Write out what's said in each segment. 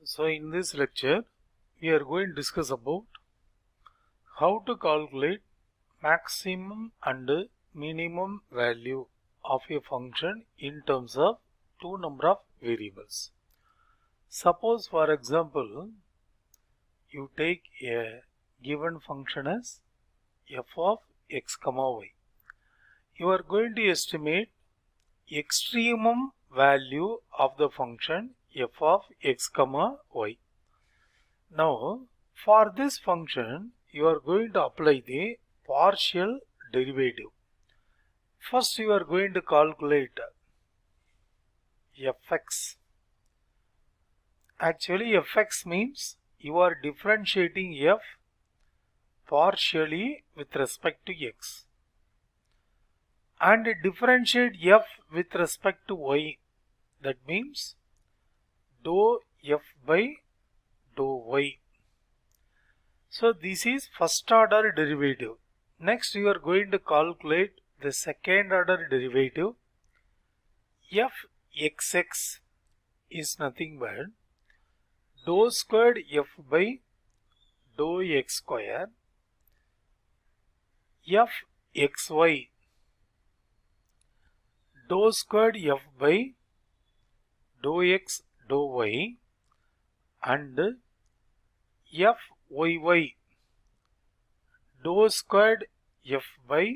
So in this lecture, we are going to discuss about how to calculate maximum and minimum value of a function in terms of two number of variables. Suppose for example, you take a given function as f of x comma y. You are going to estimate extremum value of the function f of x comma y. Now, for this function, you are going to apply the partial derivative. First, you are going to calculate fx. Actually, fx means you are differentiating f partially with respect to x. And differentiate f with respect to y. That means dou f by dou y. So this is first order derivative. Next you are going to calculate the second order derivative. Fxx is nothing but dou squared f by dou x square. Fxy dou squared f by dou x dou y, and fyy dou squared f by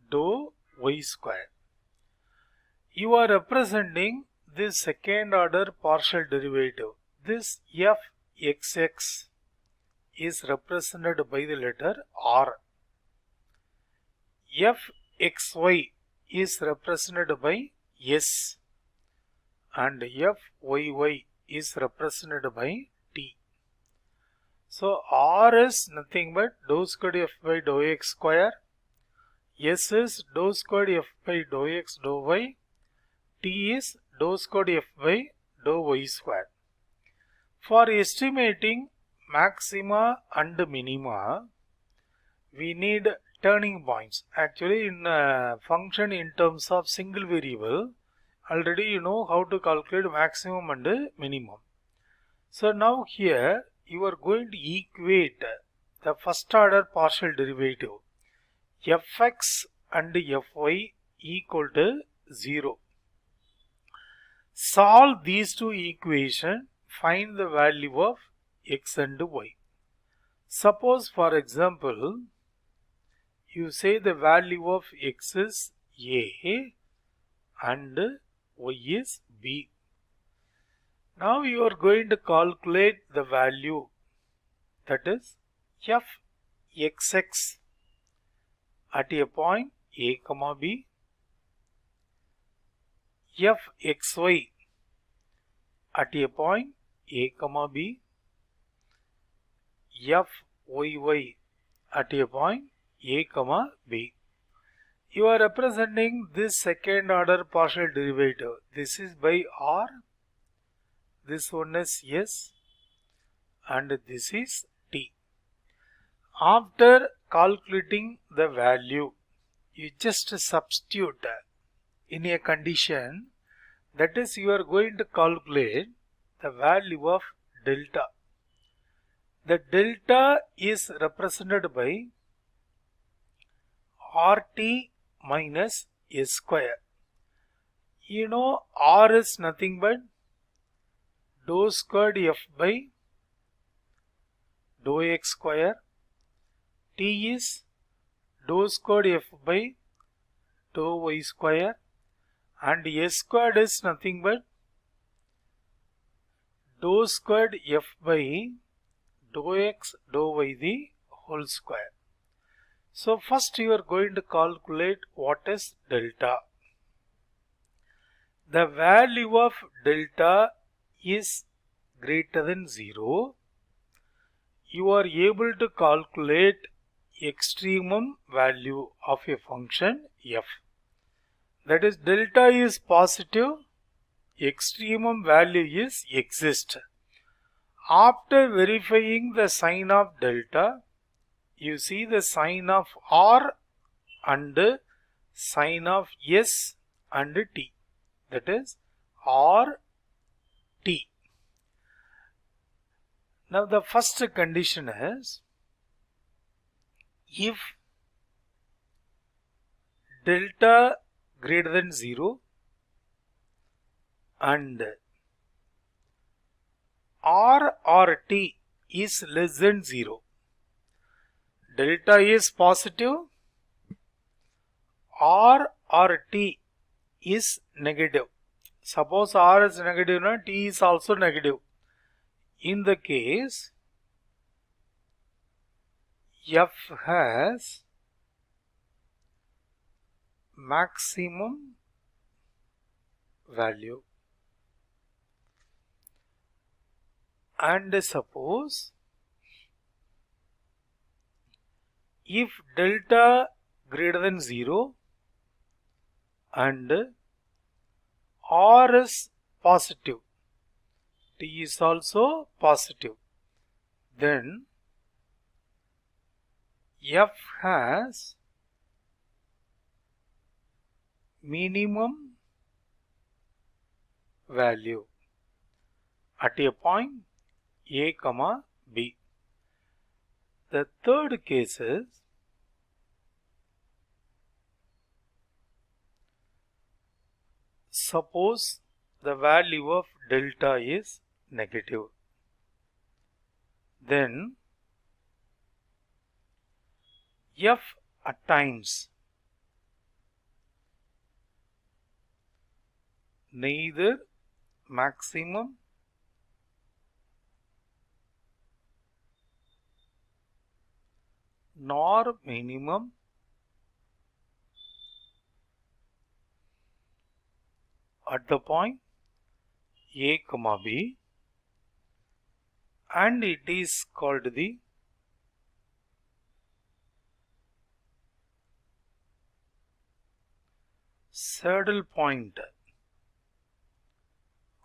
dou y square. You are representing this second order partial derivative. This fxx is represented by the letter r. Fxy is represented by s, and fyy is represented by t. So r is nothing but dou squared f by dou x square, s is dou squared f by dou x dou y, t is dou squared f by dou y square. For estimating maxima and minima, we need turning points. Actually, in a function in terms of single variable, already you know how to calculate maximum and minimum. So now here you are going to equate the first order partial derivative fx and fy equal to 0. Solve these two equations, find the value of x and y. Suppose for example, you say the value of x is a and y is b. Now you are going to calculate the value, that is fxx at a point a comma b, fxy at a point a comma b, fyy at a point a comma b. You are representing this second order partial derivative. This is by r, this one is s, and this is t. After calculating the value, you just substitute in a condition, that is you are going to calculate the value of delta. The delta is represented by rt minus s square. You know r is nothing but dou squared f by dou x square, t is dou squared f by dou y square, and s squared is nothing but dou squared f by dou x dou y the whole square. So first you are going to calculate what is delta. The value of delta is greater than 0. You are able to calculate extremum value of a function f. That is, delta is positive, extremum value is exist. After verifying the sign of delta, you see the sign of r and sign of s and t. That is r t. Now the first condition is if delta greater than 0 and r or t is less than 0. Delta is positive, r or t is negative. Suppose r is negative, t is also negative. In the case, f has maximum value. And suppose if delta greater than 0 and r is positive, t is also positive, then f has minimum value at a point a comma b. The third case is suppose the value of delta is negative, then f attains neither maximum nor minimum at the point a comma b, and it is called the saddle point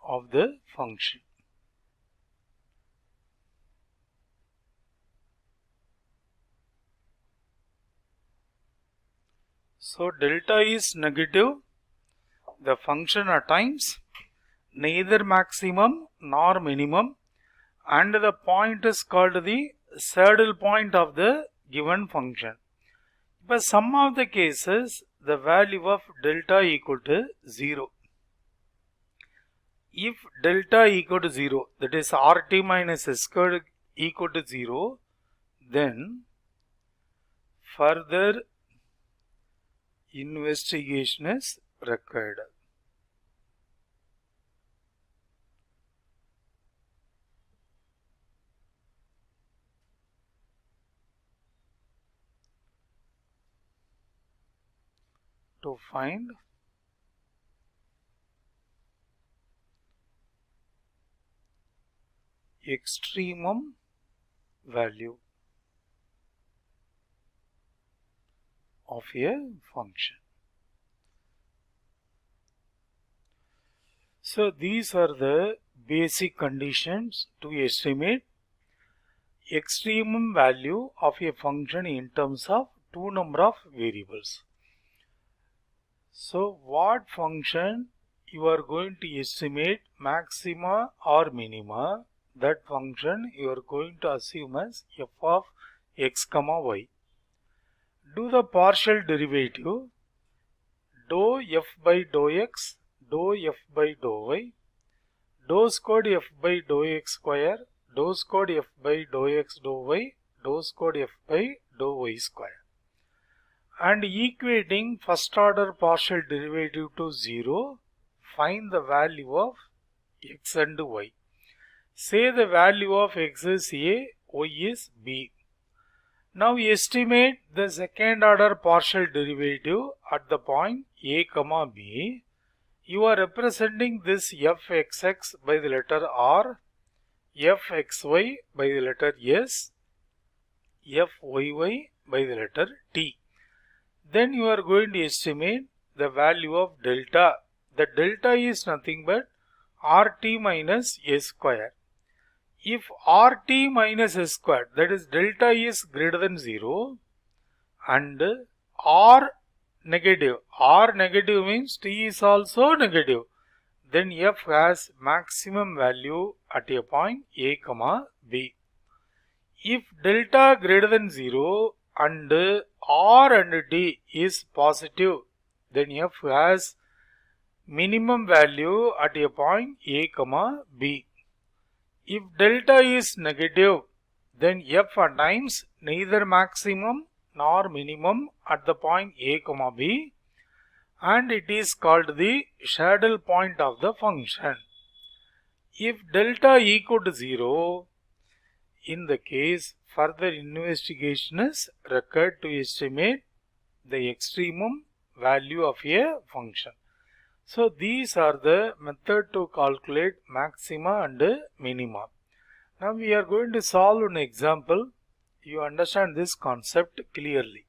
of the function. So delta is negative, the function attains neither maximum nor minimum, and the point is called the saddle point of the given function. But some of the cases the value of delta equal to 0. If delta equal to 0, that is rt minus s squared equal to 0, then further investigation is required. To find extremum value of a function. So these are the basic conditions to estimate extremum value of a function in terms of two number of variables. So what function you are going to estimate maxima or minima, that function you are going to assume as f of x comma y. Do the partial derivative dou f by dou x, dou f by dou y, dou squared f by dou x square, dou squared f by dou x dou y, dou squared f by dou y square. And equating first order partial derivative to 0, find the value of x and y. Say the value of x is a, y is b. Now estimate the second order partial derivative at the point a comma b. You are representing this fxx by the letter r, fxy by the letter s, fyy by the letter t. Then you are going to estimate the value of delta. The delta is nothing but rt minus s square. If rt minus s square, that is delta is greater than 0 and r negative means t is also negative, then f has maximum value at a point a comma b. B. If delta greater than 0 and R and D is positive, then F has minimum value at a point A, B. If delta is negative, then F attains neither maximum nor minimum at the point A, B, and it is called the saddle point of the function. If delta equal to 0, in the case, further investigation is required to estimate the extremum value of a function. So these are the method to calculate maxima and minima. Now we are going to solve an example. You understand this concept clearly.